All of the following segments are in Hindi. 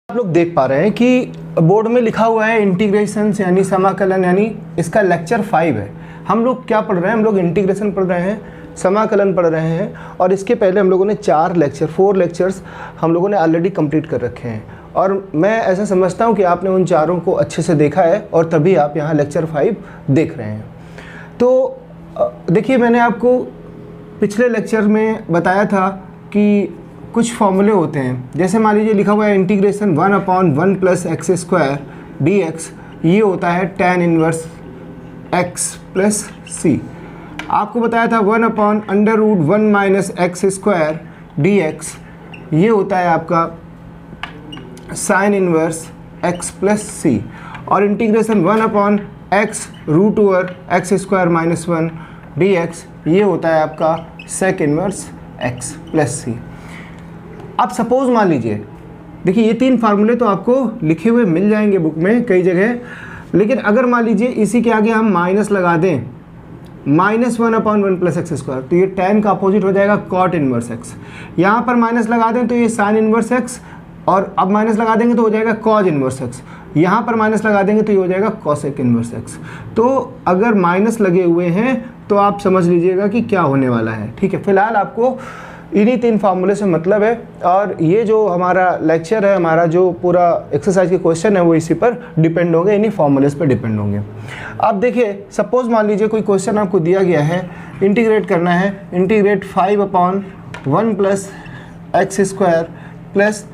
आप लोग देख पा रहे हैं कि बोर्ड में लिखा हुआ है इंटीग्रेशन यानी समाकलन, यानी इसका लेक्चर 5 है। हम लोग क्या पढ़ रहे हैं? हम लोग इंटीग्रेशन पढ़ रहे हैं, समाकलन पढ़ रहे हैं, और इसके पहले हम लोगों ने 4 लेक्चर्स हम लोगों ने ऑलरेडी कंप्लीट कर रखे हैं। और मैं ऐसा समझता हूं कि आपने उन चारों को अच्छे से देखा है और तभी आप यहाँ लेक्चर 5 देख रहे हैं। तो देखिए, मैंने आपको पिछले लेक्चर में बताया था कि कुछ फॉर्मूले होते हैं। जैसे मान लीजिए लिखा हुआ है इंटीग्रेशन 1/1 + x² dx, ये होता है tan इनवर्स x + c। आपको बताया था 1/√1 - x² dx, ये होता है आपका sin इनवर्स x + c। और इंटीग्रेशन 1/x√x² - 1 dx, ये होता है आपका sec इनवर्स x + c। अब सपोज मान लीजिए, देखिए ये 3 फार्मूले तो आपको लिखे हुए मिल जाएंगे बुक में कई जगह, लेकिन अगर मान लीजिए इसी के आगे हम माइनस लगा दें, -1/1 + x², तो ये tan का अपोजिट हो जाएगा cot इनवर्स x। यहाँ पर माइनस लगा दें तो ये sin इनवर्स x, और अब माइनस लगा देंगे तो हो जाएगा cos इनवर्स x। यहाँ पर माइनस लगा देंगे तो ये हो जाएगा cosec इनवर्स x। तो अगर माइनस लगे हुए हैं तो आप समझ लीजिएगा कि क्या होने वाला है। ठीक है, फिलहाल आपको इन्हीं 3 फार्मूले से मतलब है, और ये जो हमारा लेक्चर है, हमारा जो पूरा एक्सरसाइज के क्वेश्चन है वो इसी पर डिपेंड होंगे, इन्हीं फार्मूलेस पर डिपेंड होंगे। अब देखिए, सपोज मान लीजिए कोई क्वेश्चन आपको दिया गया है, इंटीग्रेट करना है, इंटीग्रेट 5/1 + x² +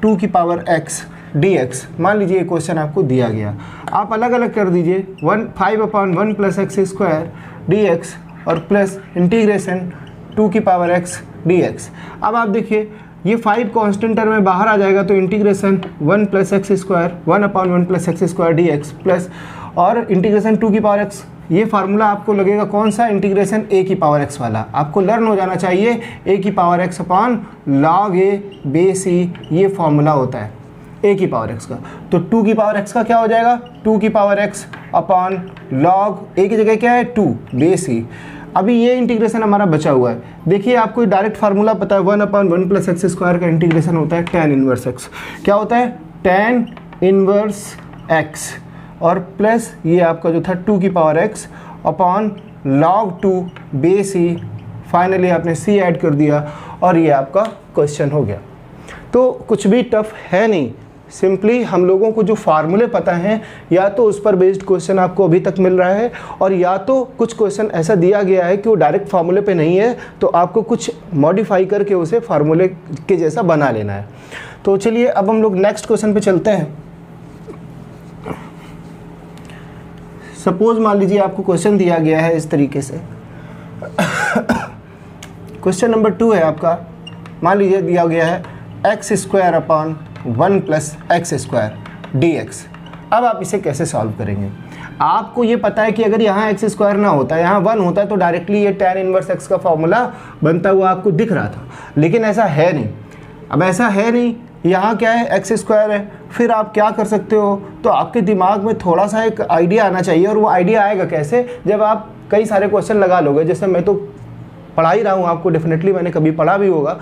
2x dx। मान लीजिए ये क्वेश्चन आपको दिया गया, आप अलग अलग कर दीजिए, 5/1 + x² dx और प्लस इंटीग्रेशन 2x dx। अब आप देखिए ये 5 कांस्टेंट टर्म में बाहर आ जाएगा, तो integration 1 + x², 1/1 + x² dx plus और इंटीग्रेशन 2x। ये फार्मूला आपको लगेगा कौन सा? इंटीग्रेशन a⁴x वाला। आपको लर्न हो जाना चाहिए a⁴x log a base c, ये फार्मूला होता है a⁴x का। तो 2x का क्या हो जाएगा? 2x log a की जगह क्या है? 2 base c। अभी ये इंटीग्रेशन हमारा बचा हुआ है। देखिए, आपको डायरेक्ट फार्मूला पता है, 1/1 + x² का इंटीग्रेशन होता है tan इनवर्स x। क्या होता है? tan इनवर्स x, और प्लस ये आपका जो था 2x log 2 base c। Finally आपने c ऐड कर दिया और ये आपका क्वेश्चन हो गया। तो कुछ भी टफ है नहीं, सिंपली हम लोगों को जो फार्मूले पता हैं, या तो उस पर बेस्ड क्वेश्चन आपको अभी तक मिल रहा है, और या तो कुछ क्वेश्चन ऐसा दिया गया है कि वो डायरेक्ट फार्मूले पे नहीं है, तो आपको कुछ मॉडिफाई करके उसे फार्मूले के जैसा बना लेना है। तो चलिए अब हम लोग नेक्स्ट क्वेश्चन पे चलते हैं। सपोज मान लीजिए आपको क्वेश्चन दिया गया है इस तरीके से। क्वेश्चन नंबर 2 है आपका। मान लीजिए दिया गया है x² / 1 + x² dx। अब आप इसे कैसे सॉल्व करेंगे? आपको ये पता है कि अगर यहाँ x² ना होता, यहाँ 1 होता, तो डायरेक्टली ये tan इनवर्स x का फॉर्मूला बनता हुआ आपको दिख रहा था, लेकिन ऐसा है नहीं। अब ऐसा है नहीं, यहाँ क्या है? x² है। फिर आप क्या कर सकते हो? तो आपके दिमाग में थोड़ा सा एक आइडिया आना चाहिए, और वो आइडिया आएगा कैसे? जब आप कई सारे क्वेश्चन लगा लोगे। जैसे मैं तो पढ़ा ही रहा हूँ आपको, डेफिनेटली मैंने कभी पढ़ा भी होगा,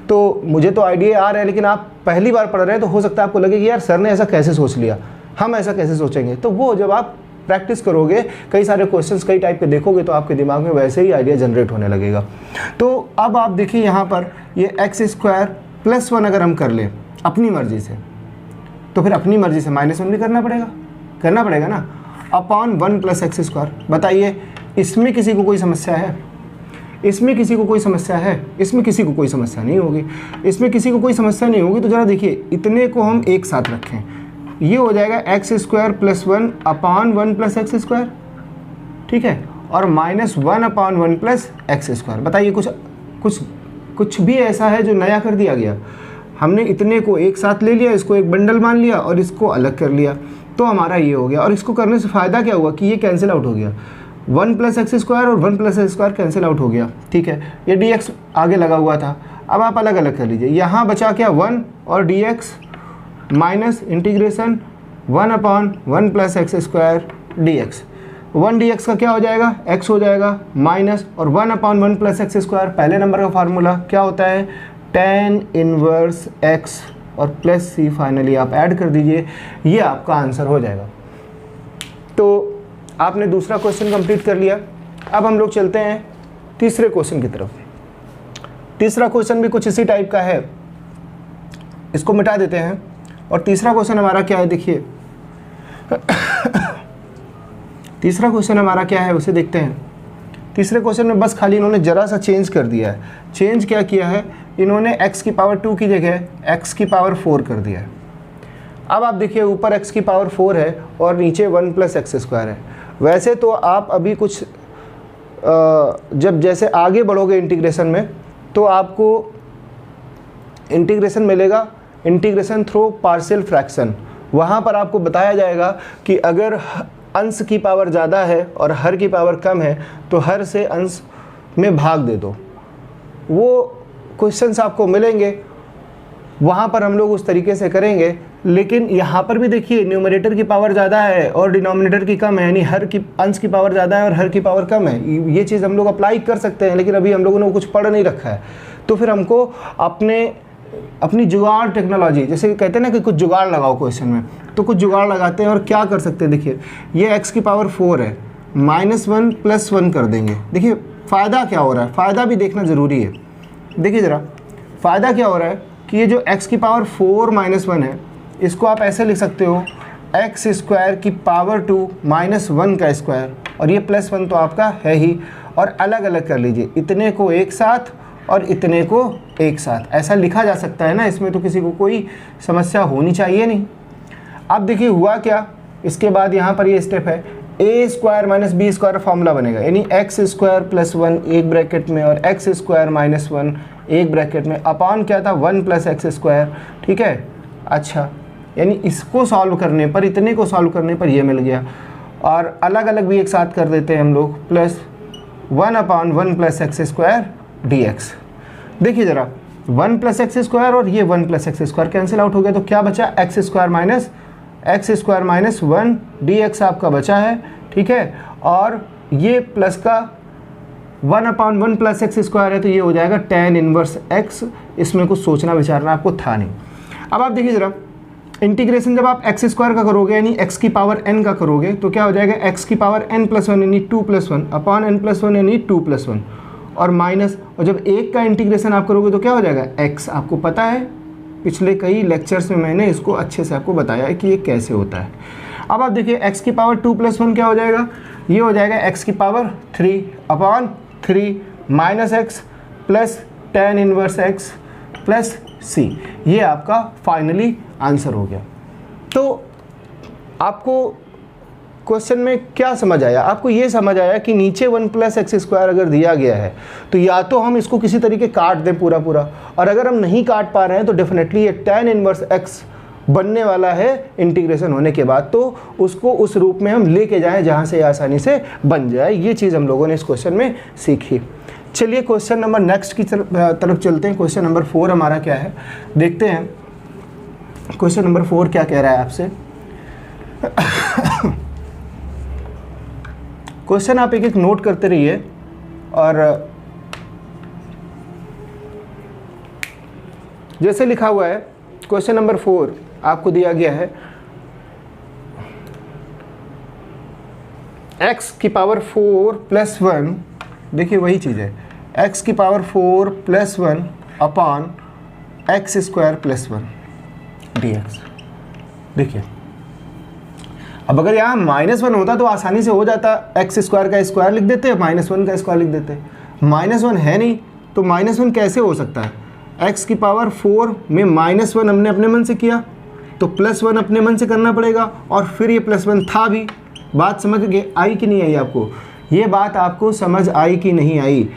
तो मुझे तो आइडिया आ रहा है, लेकिन आप पहली बार पढ़ रहे हैं तो हो सकता है आपको लगे कि यार सर ने ऐसा कैसे सोच लिया, हम ऐसा कैसे सोचेंगे। तो वो जब आप प्रैक्टिस करोगे, कई सारे क्वेश्चंस कई टाइप के देखोगे, तो आपके दिमाग में वैसे ही आइडिया जनरेट होने लगेगा। तो अब आप देखिए यहाँ पर ये x² + 1 अगर हम कर लें अपनी मर्जी से, तो फिर अपनी मर्जी से -1 भी करना पड़ेगा ना, /1 + x²। बताइए, इसमें किसी को कोई समस्या है? इसमें किसी को कोई समस्या है? इसमें किसी को कोई समस्या नहीं होगी। इसमें किसी को कोई समस्या नहीं होगी। तो ज़रा देखिए, इतने को हम एक साथ रखें, ये हो जाएगा x² + 1/1 + x², ठीक है, और -1/1 + x²। बताइए, कुछ भी ऐसा है जो नया कर दिया गया? हमने इतने को एक साथ ले लिया, इसको एक बंडल मान लिया और इसको अलग कर लिया, तो हमारा ये हो गया। और इसको करने से फ़ायदा क्या हुआ कि ये कैंसिल आउट हो गया, 1 + x² और 1 + x² कैंसिल आउट हो गया, ठीक है। ये dx आगे लगा हुआ था, अब आप अलग अलग कर लीजिए। यहाँ बचा क्या? 1 और dx minus integration 1/1 + x² dx। 1 dx का क्या हो जाएगा? x हो जाएगा, माइनस और 1/1 + x², पहले नंबर का फार्मूला क्या होता है? tan इनवर्स x और प्लस सी फाइनली आप ऐड कर दीजिए, ये आपका आंसर हो जाएगा। तो आपने दूसरा क्वेश्चन कंप्लीट कर लिया। अब हम लोग चलते हैं तीसरे क्वेश्चन की तरफ। तीसरा क्वेश्चन भी कुछ इसी टाइप का है, इसको मिटा देते हैं। और तीसरा क्वेश्चन हमारा क्या है, देखिए तीसरा क्वेश्चन हमारा क्या है उसे देखते हैं। तीसरे क्वेश्चन में बस खाली इन्होंने ज़रा सा चेंज कर दिया है। चेंज क्या किया है, इन्होंने x की पावर 2 की जगह x की पावर 4 कर दिया है। अब आप देखिए ऊपर x की पावर 4 है और नीचे 1 + x² है। वैसे तो आप अभी कुछ जब जैसे आगे बढ़ोगे इंटीग्रेशन में तो आपको इंटीग्रेशन मिलेगा, इंटीग्रेशन थ्रू पार्शियल फ्रैक्शन। वहाँ पर आपको बताया जाएगा कि अगर अंश की पावर ज़्यादा है और हर की पावर कम है तो हर से अंश में भाग दे दो। वो क्वेश्चंस आपको मिलेंगे, वहाँ पर हम लोग उस तरीके से करेंगे। लेकिन यहाँ पर भी देखिए न्यूमरेटर की पावर ज़्यादा है और डिनोमिनेटर की कम है, यानी हर की अंश की पावर ज़्यादा है और हर की पावर कम है। ये चीज़ हम लोग अप्लाई कर सकते हैं, लेकिन अभी हम लोगों ने कुछ पढ़ नहीं रखा है। तो फिर हमको अपनी जुगाड़ टेक्नोलॉजी, जैसे कहते हैं ना कि कुछ जुगाड़ लगाओ क्वेश्चन में, तो कुछ जुगाड़ लगाते हैं। और क्या कर सकते हैं, देखिए ये x की पावर 4 है, -1 + 1 कर देंगे। देखिए फ़ायदा क्या हो रहा है, फ़ायदा भी देखना ज़रूरी है। देखिए ज़रा फ़ायदा क्या हो रहा है कि ये जो x की पावर 4 - 1 है, इसको आप ऐसे लिख सकते हो x² की पावर 2 -1 का स्क्वायर, और ये +1 तो आपका है ही। और अलग अलग कर लीजिए, इतने को एक साथ और इतने को एक साथ, ऐसा लिखा जा सकता है ना। इसमें तो किसी को कोई समस्या होनी चाहिए नहीं। अब देखिए हुआ क्या, इसके बाद यहाँ पर ये स्टेप है, a² - b² फॉर्मूला बनेगा, यानी x² + 1 एक ब्रैकेट में और x² - 1 एक ब्रैकेट में, अपॉन क्या था 1 + x²। ठीक है, अच्छा, यानी इसको सॉल्व करने पर, इतने को सॉल्व करने पर ये मिल गया। और अलग अलग भी एक साथ कर देते हैं हम लोग, +1/1 + x² dx। देखिए ज़रा 1 + x² और ये 1 + x² कैंसिल आउट हो गया, तो क्या बचा, x² - 1 dx आपका बचा है। ठीक है, और ये प्लस का 1/1 + x² है, तो ये हो जाएगा tan 1 x। इसमें कुछ सोचना विचारना आपको था नहीं। अब आप देखिए ज़रा, इंटीग्रेशन जब आप x² का करोगे यानी x की पावर n का करोगे, तो क्या हो जाएगा, x की पावर n + 1 यानी 2 + 1 अपॉन n + 1 यानी 2 + 1 और माइनस, और जब एक का इंटीग्रेशन आप करोगे तो क्या हो जाएगा, x। आपको पता है पिछले कई लेक्चर्स में मैंने इसको अच्छे से आपको बताया है कि ये कैसे होता है। अब आप देखिए x की पावर 2 + 1 क्या हो जाएगा, ये हो जाएगा x की power 3 upon 3 -x plus tan 1 x plus c। ये आपका फाइनली आंसर हो गया। तो आपको क्वेश्चन में क्या समझ आया, आपको ये समझ आया कि नीचे 1 + x² अगर दिया गया है तो या तो हम इसको किसी तरीके काट दें पूरा पूरा, और अगर हम नहीं काट पा रहे हैं तो डेफिनेटली ये tan 1 x बनने वाला है इंटीग्रेशन होने के बाद, तो उसको उस रूप में हम लेके जाएं जहाँ से आसानी से बन जाए। ये चीज़ हम लोगों ने इस क्वेश्चन में सीखी। चलिए क्वेश्चन नंबर नेक्स्ट की तरफ चलते हैं। क्वेश्चन नंबर 4 हमारा क्या है, देखते हैं क्वेश्चन नंबर 4 क्या कह रहा है आपसे। क्वेश्चन आप एक एक नोट करते रहिए, और जैसे लिखा हुआ है क्वेश्चन नंबर 4 आपको दिया गया है x की पावर 4 + 1, देखिए वही चीज़ है, x की पावर 4 + 1 अपॉन x² + 1 dx। देखिए अब अगर यहाँ -1 होता तो आसानी से हो जाता, x² का स्क्वायर लिख देते, -1 का स्क्वायर लिख देते। -1 है नहीं, तो -1 कैसे हो सकता है, x की पावर 4 में -1 हमने अपने मन से किया, तो +1 अपने मन से करना पड़ेगा, और फिर ये +1 था भी। बात समझ गए, आई कि नहीं आई आपको, ये बात आपको समझ आई कि नहीं आई।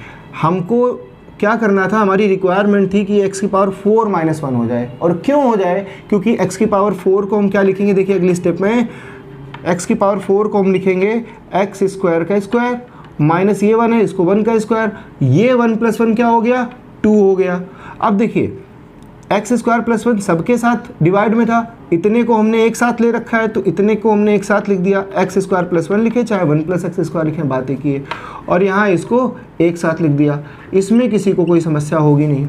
हमको क्या करना था, हमारी रिक्वायरमेंट थी कि x की पावर 4 - 1 हो जाए। और क्यों हो जाए, क्योंकि x की पावर 4 को हम क्या लिखेंगे, देखिए अगली स्टेप में x की पावर 4 को हम लिखेंगे x² का स्क्वायर माइनस ये 1 है, इसको 1 का स्क्वायर, ये 1 + 1 क्या हो गया, 2 हो गया। अब देखिए x² + 1 सबके साथ डिवाइड में था, इतने को हमने एक साथ ले रखा है, तो इतने को हमने एक साथ लिख दिया, x² + 1 लिखे चाहे 1 + x² लिखे, बात एक ही है। और यहाँ इसको एक साथ लिख दिया, इसमें किसी को कोई समस्या होगी नहीं।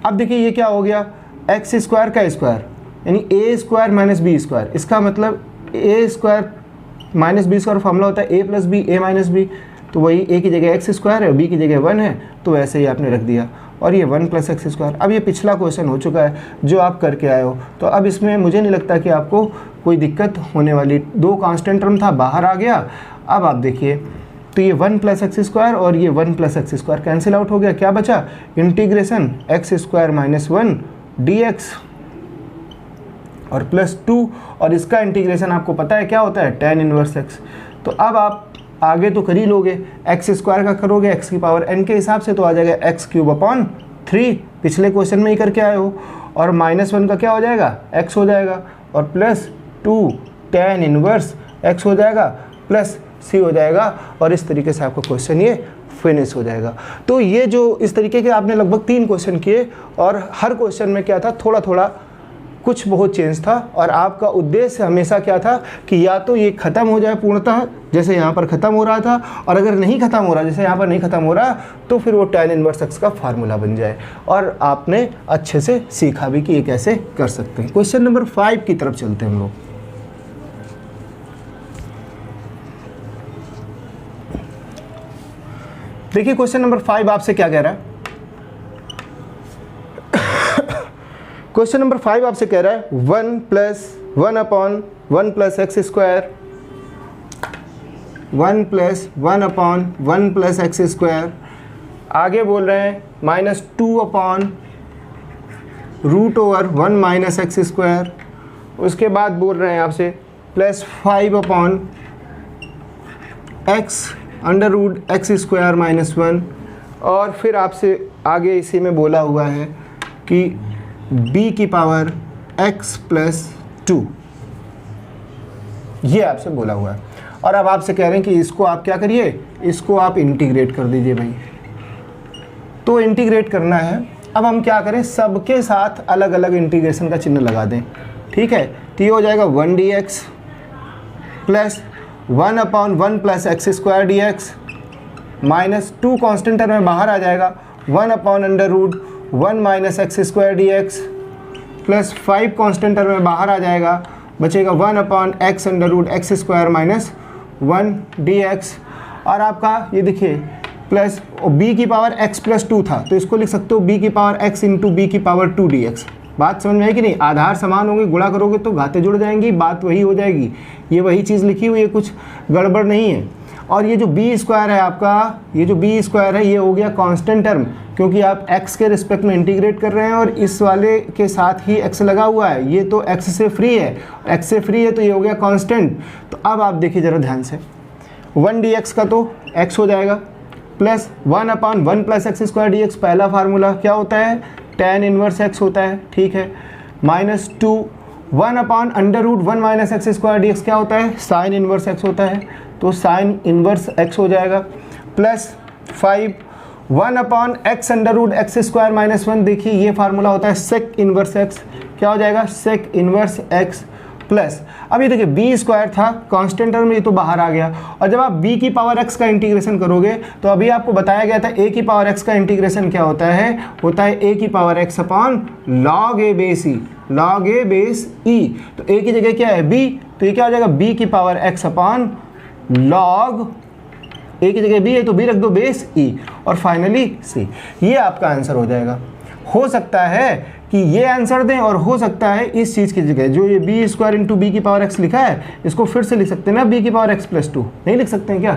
अब देखिए ये क्या हो गया, x² का स्क्वायर यानी A square minus B square, इसका मतलब A square minus B square formula होता है A plus B, A minus B, तो वही ए की जगह एक्स स्क्वायर है, बी की जगह 1 है, तो वैसे ही आपने रख दिया, और ये 1 प्लस एक्स स्क्वायर। अब ये पिछला क्वेश्चन हो चुका है जो आप करके आए हो, तो अब इसमें मुझे नहीं लगता कि आपको कोई दिक्कत होने वाली। 2 कांस्टेंट टर्म था, बाहर आ गया। अब आप देखिए, तो ये 1 प्लस एक्स स्क्वायर और ये 1 plus x square cancel out हो गया, क्या बचा, integration x square minus 1 dx और प्लस 2, और इसका इंटीग्रेशन आपको पता है क्या होता है, tan इनवर्स x। तो अब आप आगे तो कर ही लोगे, एक्स स्क्वायर का करोगे एक्स की पावर n के हिसाब से, तो आ जाएगा एक्स क्यूब अपॉन 3, पिछले क्वेश्चन में ही करके आए हो, और -1 का क्या हो जाएगा, x हो जाएगा, और प्लस 2 tan इनवर्स x हो जाएगा, प्लस c हो जाएगा, और इस तरीके से आपका क्वेश्चन ये फिनिश हो जाएगा। तो ये जो इस तरीके के आपने लगभग 3 क्वेश्चन किए, और हर क्वेश्चन में क्या था, थोड़ा थोड़ा कुछ बहुत चेंज था, और आपका उद्देश्य हमेशा क्या था कि या तो ये ख़त्म हो जाए पूर्णतः, जैसे यहाँ पर ख़त्म हो रहा था, और अगर नहीं ख़त्म हो रहा, जैसे यहाँ पर नहीं ख़त्म हो रहा, तो फिर वो tan इनवर्स x का फार्मूला बन जाए, और आपने अच्छे से सीखा भी कि ये कैसे कर सकते हैं। क्वेश्चन नंबर 5 की तरफ चलते हैं हम लोग। देखिए क्वेश्चन नंबर 5 आपसे क्या कह रहा है। क्वेश्चन नंबर 5 आपसे कह रहा है 1 plus 1 upon 1 plus x square, 1 plus 1 upon 1 plus x square, आगे बोल रहे हैं -2 upon root over 1 minus x square, उसके बाद बोल रहे हैं आपसे plus 5 upon x under root x square minus 1, और फिर आपसे आगे इसी में बोला हुआ है कि b की पावर x प्लस 2, ये आपसे बोला हुआ है, और अब आपसे कह रहे हैं कि इसको आप क्या करिए, इसको आप इंटीग्रेट कर दीजिए भाई। तो इंटीग्रेट करना है, अब हम क्या करें, सबके साथ अलग अलग इंटीग्रेशन का चिन्ह लगा दें, ठीक है। तो ये हो जाएगा 1 dx plus 1 upon 1 plus x square dx minus 2 constant term में बाहर आ जाएगा, 1 upon under root 1 minus x square dx plus 5 constant term में बाहर आ जाएगा, बचेगा 1 upon x under root x square minus 1 dx, और आपका ये देखिए प्लस b की पावर x प्लस 2 था, तो इसको लिख सकते हो b की पावर x इंटू b की पावर 2 dx। बात समझ में आई कि नहीं, आधार समान होंगे, गुणा करोगे तो घाते जुड़ जाएंगी, बात वही हो जाएगी, ये वही चीज़ लिखी हुई है, कुछ गड़बड़ नहीं है। और ये जो b स्क्वायर है आपका, ये जो b स्क्वायर है ये हो गया कांस्टेंट टर्म, क्योंकि आप x के रिस्पेक्ट में इंटीग्रेट कर रहे हैं, और इस वाले के साथ ही x लगा हुआ है, ये तो x से फ्री है, x से फ्री है तो ये हो गया कांस्टेंट। तो अब आप देखिए ज़रा ध्यान से, 1 dx का तो x हो जाएगा, plus 1 upon 1 plus x square dx, पहला फार्मूला क्या होता है, tan इनवर्स x होता है, ठीक है, minus 2 1 upon under root 1 minus x square dx क्या होता है, साइन इनवर्स x होता है, तो साइन इनवर्स x हो जाएगा, plus 5 1 upon x under root x square minus 1, देखिए ये फार्मूला होता है सेक इनवर्स x, क्या हो जाएगा, सेक इनवर्स x, प्लस अब ये देखिए b स्क्वायर था कांस्टेंट टर्म में, ये तो बाहर आ गया, और जब आप b की पावर x का इंटीग्रेशन करोगे तो अभी आपको बताया गया था a की पावर x का इंटीग्रेशन क्या होता है a की power x upon log a base e, log a base e, तो a की जगह क्या है b, तो ये क्या हो जाएगा b की power x upon log a की जगह b है तो b रख दो बेस e, और फाइनली c, ये आपका आंसर हो जाएगा। हो सकता है कि ये आंसर दें, और हो सकता है इस चीज़ की जगह जो ये बी स्क्वायर इंटू बी की पावर x लिखा है, इसको फिर से लिख सकते हैं ना b की पावर x प्लस 2, नहीं लिख सकते हैं क्या,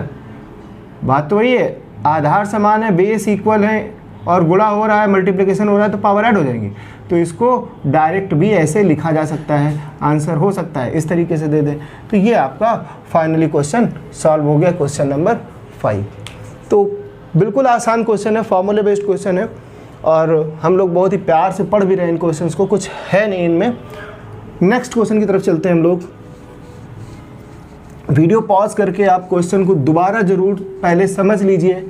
बात तो वही है, आधार समान है, बेस इक्वल है, और गुणा हो रहा है, मल्टीप्लिकेशन हो रहा है, तो पावर ऐड हो जाएंगी, तो इसको डायरेक्ट भी ऐसे लिखा जा सकता है, आंसर हो सकता है इस तरीके से दे दें। तो ये आपका फाइनली क्वेश्चन सॉल्व हो गया, क्वेश्चन नंबर 5। तो बिल्कुल आसान क्वेश्चन है, फॉर्मूले बेस्ड क्वेश्चन है, और हम लोग बहुत ही प्यार से पढ़ भी रहे हैं इन क्वेश्चंस को, कुछ है नहीं इनमें। नेक्स्ट क्वेश्चन की तरफ चलते हैं हम लोग। वीडियो पॉज करके आप क्वेश्चन को दोबारा ज़रूर पहले समझ लीजिए,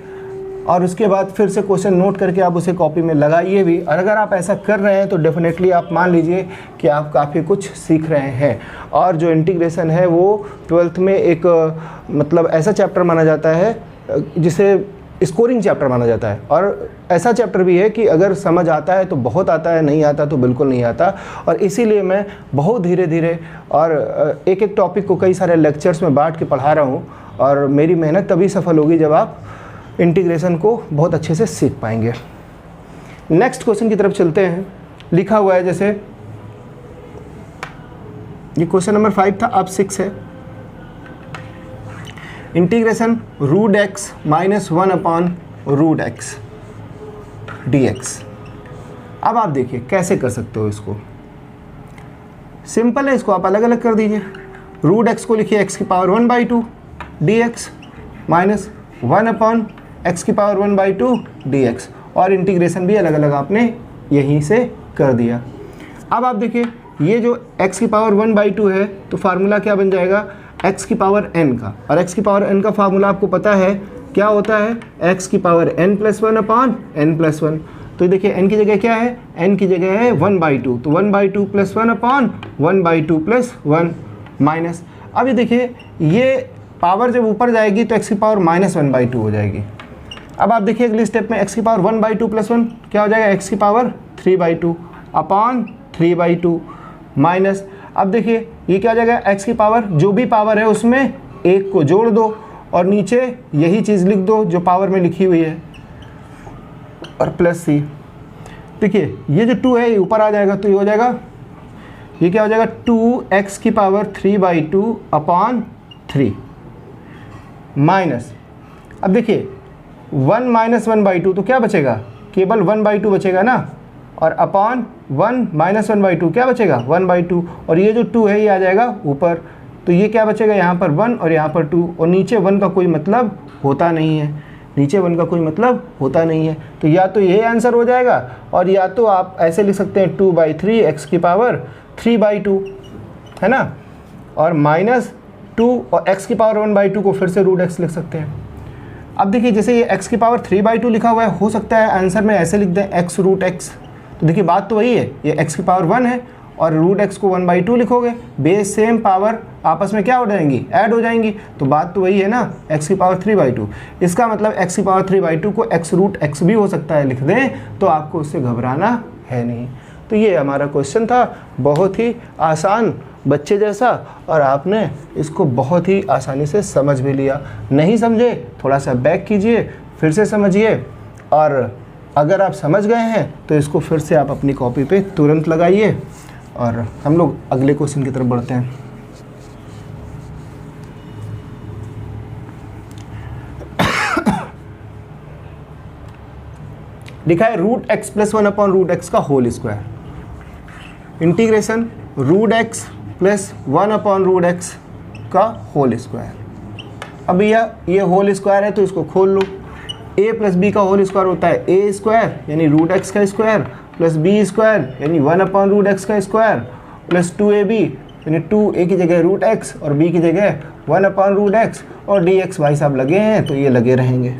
और उसके बाद फिर से क्वेश्चन नोट करके आप उसे कॉपी में लगाइए भी, और अगर आप ऐसा कर रहे हैं तो डेफिनेटली आप मान लीजिए कि आप काफ़ी कुछ सीख रहे हैं। और जो इंटीग्रेशन है वो 12th में एक मतलब ऐसा चैप्टर माना जाता है जिसे स्कोरिंग चैप्टर माना जाता है, और ऐसा चैप्टर भी है कि अगर समझ आता है तो बहुत आता है, नहीं आता तो बिल्कुल नहीं आता। और इसीलिए मैं बहुत धीरे धीरे और एक एक टॉपिक को कई सारे लेक्चर्स में बांट के पढ़ा रहा हूँ, और मेरी मेहनत तभी सफल होगी जब आप इंटीग्रेशन को बहुत अच्छे से सीख पाएंगे। नेक्स्ट क्वेश्चन की तरफ चलते हैं। लिखा हुआ है, जैसे ये क्वेश्चन नंबर 5 था, अब 6 है। Integration root x minus 1 upon root x dx। अब आप देखिए कैसे कर सकते हो इसको। सिंपल है, इसको आप अलग अलग कर दीजिए। रूट एक्स को लिखिए x की power 1/2 dx minus 1 upon x की पावर 1/2 dx, और इंटीग्रेशन भी अलग अलग आपने यहीं से कर दिया। अब आप देखिए ये जो x की पावर 1/2 है, तो फार्मूला क्या बन जाएगा x की पावर n का, और x की पावर n का फार्मूला आपको पता है क्या होता है, x की power n plus 1 upon n plus 1। तो देखिए n की जगह क्या है, n की जगह है 1/2, तो 1/2 प्लस 1 अपॉन 1/2 प्लस 1 माइनस। अब ये देखिए ये पावर जब ऊपर जाएगी तो x की पावर माइनस 1/2 हो जाएगी। अब आप देखिए अगली स्टेप में x की पावर 1/2 प्लस 1 क्या हो जाएगा, x की पावर 3/2 अपॉन 3/2 माइनस। अब देखिए ये क्या हो जाएगा, x की पावर जो भी पावर है उसमें एक को जोड़ दो और नीचे यही चीज़ लिख दो जो पावर में लिखी हुई है, और प्लस c। देखिए ये जो 2 है ये ऊपर आ जाएगा, तो ये हो जाएगा, ये क्या हो जाएगा 2x की पावर 3/2 अपॉन 3 माइनस। अब देखिए 1 माइनस 1/2 तो क्या बचेगा, केवल 1/2 बचेगा ना, और अपॉन 1 माइनस 1/2 क्या बचेगा 1/2, और ये जो 2 है ये आ जाएगा ऊपर, तो ये क्या बचेगा यहाँ पर 1 और यहाँ पर 2, और नीचे 1 का कोई मतलब होता नहीं है, नीचे 1 का कोई मतलब होता नहीं है। तो या तो ये आंसर हो जाएगा, और या तो आप ऐसे लिख सकते हैं 2/3 x की पावर 3/2 है ना, और माइनस 2 और x की पावर 1/2 को फिर से रूट x लिख सकते हैं। अब देखिए जैसे ये x की पावर 3/2 लिखा हुआ है, हो सकता है आंसर में ऐसे लिख दें x रूट x। तो देखिए बात तो वही है, ये x की पावर 1 है और रूट x को 1/2 लिखोगे, बेस सेम पावर आपस में क्या हो जाएंगी, ऐड हो जाएंगी, तो बात तो वही है ना, x की पावर 3/2। इसका मतलब x की पावर 3/2 को x रूट x भी हो सकता है लिख दें, तो आपको उससे घबराना है नहीं। तो ये हमारा क्वेश्चन था, बहुत ही आसान बच्चे जैसा, और आपने इसको बहुत ही आसानी से समझ भी लिया। नहीं समझे थोड़ा सा बैक कीजिए, फिर से समझिए, और अगर आप समझ गए हैं तो इसको फिर से आप अपनी कॉपी पे तुरंत लगाइए, और हम लोग अगले क्वेश्चन की तरफ बढ़ते हैं। लिखा है root X plus 1 upon root X का whole square. Integration root X plus 1 upon root X का होल स्क्वायर। अब ये होल स्क्वायर है तो इसको खोल लो। a प्लस बी का होल स्क्वायर होता है a स्क्वायर यानी रूट एक्स का स्क्वायर प्लस बी स्क्वायर यानी 1 अपॉन रूट एक्स का स्क्वायर प्लस 2ab यानी 2a की जगह रूट एक्स और b की जगह 1 अपॉन रूट एक्स, और dx भाई साहब लगे हैं तो ये लगे रहेंगे।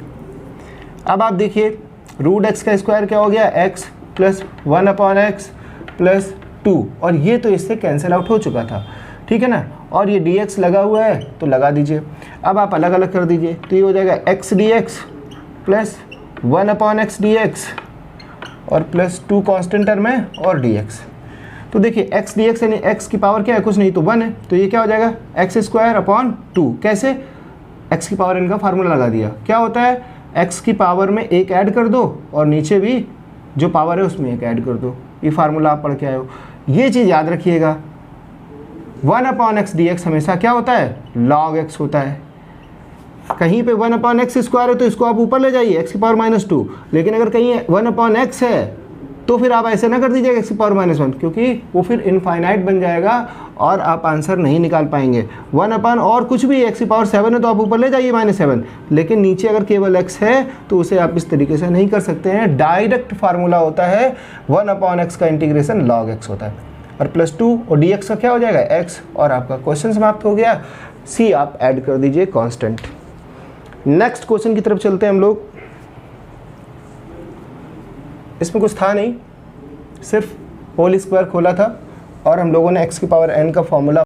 अब आप देखिए रूट एक्स का स्क्वायर क्या हो गया, x plus 1 upon x plus 2, और ये तो इससे कैंसिल आउट हो चुका था, ठीक है ना, और ये dx लगा हुआ है तो लगा दीजिए। अब आप अलग अलग कर दीजिए, तो ये हो जाएगा x dx plus 1 upon x dx और प्लस 2 कॉन्स्टेंट टर्म है और dx। तो देखिए x dx यानी x की पावर क्या है, कुछ नहीं तो 1 है, तो ये क्या हो जाएगा एक्स स्क्वायर अपॉन 2। कैसे, x की पावर n का फार्मूला लगा दिया। क्या होता है, x की पावर में एक ऐड कर दो और नीचे भी जो पावर है उसमें एक ऐड कर दो। ये फार्मूला आप पढ़ के आए हो, ये चीज़ याद रखिएगा। 1 अपॉन एक्स dx हमेशा क्या होता है, log x होता है। कहीं पे 1 अपॉन एक्स स्क्वायर है तो इसको आप ऊपर ले जाइए x की पावर -2, लेकिन अगर कहीं 1 अपॉन एक्स है तो फिर आप ऐसे ना कर दीजिएगा x की पावर -1, क्योंकि वो फिर इनफाइनाइट बन जाएगा और आप आंसर नहीं निकाल पाएंगे। 1 अपॉन और कुछ भी x की पावर 7 है तो आप ऊपर ले जाइए -7, लेकिन नीचे अगर केवल x है तो उसे आप इस तरीके से नहीं कर सकते हैं। डायरेक्ट फार्मूला होता है 1 अपॉन एक्स का इंटीग्रेशन log x होता है, और प्लस 2 और dx का क्या हो जाएगा x, और आपका क्वेश्चन समाप्त हो गया। c आप ऐड कर दीजिए कांस्टेंट। नेक्स्ट क्वेश्चन की तरफ चलते हैं हम लोग। इसमें कुछ था नहीं, सिर्फ होल स्क्वायर खोला था और हम लोगों ने x की पावर n का फॉर्मूला